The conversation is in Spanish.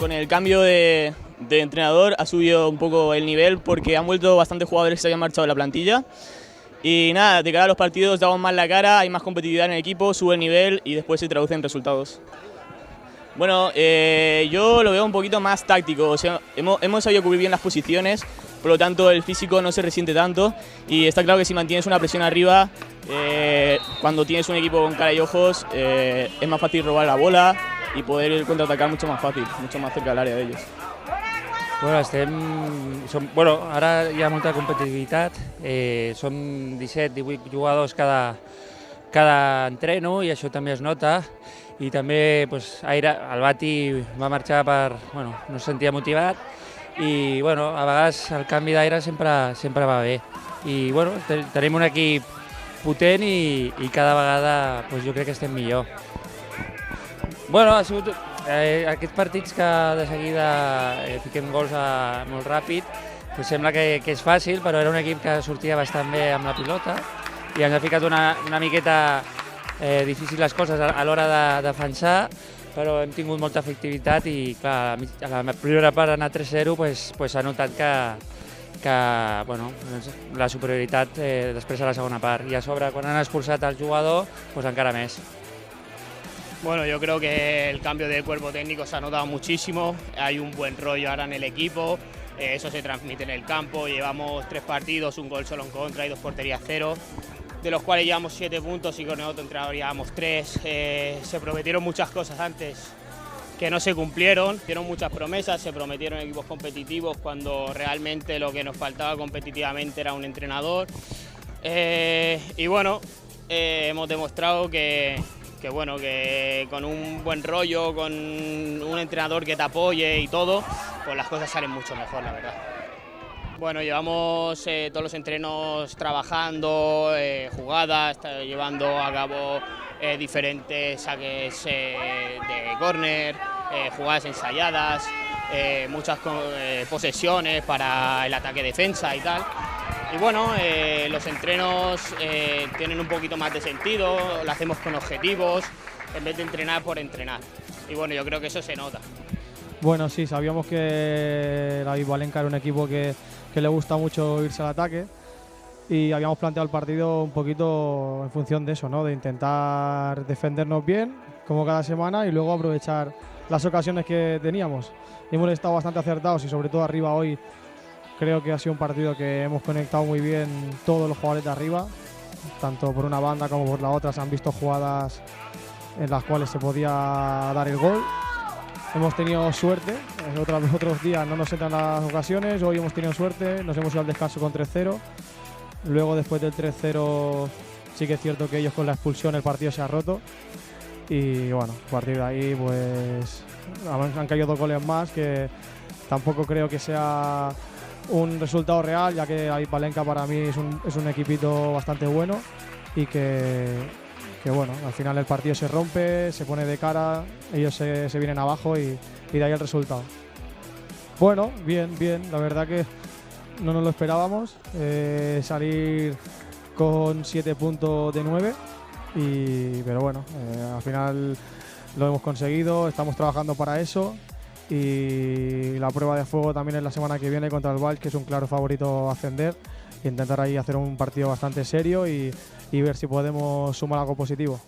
con el cambio de entrenador ha subido un poco el nivel porque han vuelto bastantes jugadores que se habían marchado de la plantilla. Y nada, de cara a los partidos damos más la cara, hay más competitividad en el equipo, sube el nivel y después se traduce en resultados. Bueno, yo lo veo un poquito más táctico, o sea, hemos sabido cubrir bien las posiciones, por lo tanto el físico no se resiente tanto y está claro que si mantienes una presión arriba, cuando tienes un equipo con cara y ojos, es más fácil robar la bola y poder contraatacar mucho más fácil, mucho más cerca del área de ellos. Bueno, ara hi ha molta competitivitat, som 17-18 jugadors cada entreno i això també es nota, i també el Bati va marxar no es sentia motivat i a vegades el canvi d'aire sempre va bé. I tenim un equip potent i cada vegada jo crec que estem millor. Ha sigut aquests partits que de seguida fiquem gols molt ràpid, sembla que és fàcil, però era un equip que sortia bastant bé amb la pilota i ens ha ficat una miqueta difícil les coses a l'hora de defensar, però hem tingut molta efectivitat i clar, a la primera part anar 3-0 s'ha notat que la superioritat després a la segona part, i a sobre quan han expulsat el jugador encara més. Bueno, yo creo que el cambio del cuerpo técnico se ha notado muchísimo, hay un buen rollo ahora en el equipo, eso se transmite en el campo, llevamos 3 partidos, un gol solo en contra y 2 porterías 0, de los cuales llevamos 7 puntos y con el otro entrenador llevamos 3. Se prometieron muchas cosas antes que no se cumplieron, dieron muchas promesas, se prometieron equipos competitivos cuando realmente lo que nos faltaba competitivamente era un entrenador. Hemos demostrado que con un buen rollo, con un entrenador que te apoye y todo, pues las cosas salen mucho mejor, la verdad. Bueno, llevamos todos los entrenos trabajando, jugadas, llevando a cabo diferentes saques de córner, jugadas ensayadas, muchas posesiones para el ataque-defensa y tal. Y los entrenos tienen un poquito más de sentido, lo hacemos con objetivos, en vez de entrenar por entrenar. Y yo creo que eso se nota. Bueno, sí, sabíamos que la Valenca era un equipo que le gusta mucho irse al ataque y habíamos planteado el partido un poquito en función de eso, ¿no? De intentar defendernos bien, como cada semana, y luego aprovechar las ocasiones que teníamos. Y hemos estado bastante acertados y sobre todo arriba hoy creo que ha sido un partido que hemos conectado muy bien todos los jugadores de arriba, tanto por una banda como por la otra. Se han visto jugadas en las cuales se podía dar el gol. Hemos tenido suerte, otros días no nos entran las ocasiones, hoy hemos tenido suerte, nos hemos ido al descanso con 3-0. Luego después del 3-0 sí que es cierto que ellos con la expulsión el partido se ha roto. Y a partir de ahí han caído 2 goles más, que tampoco creo que sea un resultado real, ya que Valenca para mí es un equipito bastante bueno y que al final el partido se rompe, se pone de cara, ellos se vienen abajo y de ahí el resultado. Bueno, bien, la verdad que no nos lo esperábamos, salir con 7 puntos de 9, pero al final lo hemos conseguido, estamos trabajando para eso. Y la prueba de fuego también es la semana que viene contra el Valls, que es un claro favorito a ascender, e intentar ahí hacer un partido bastante serio y ver si podemos sumar algo positivo.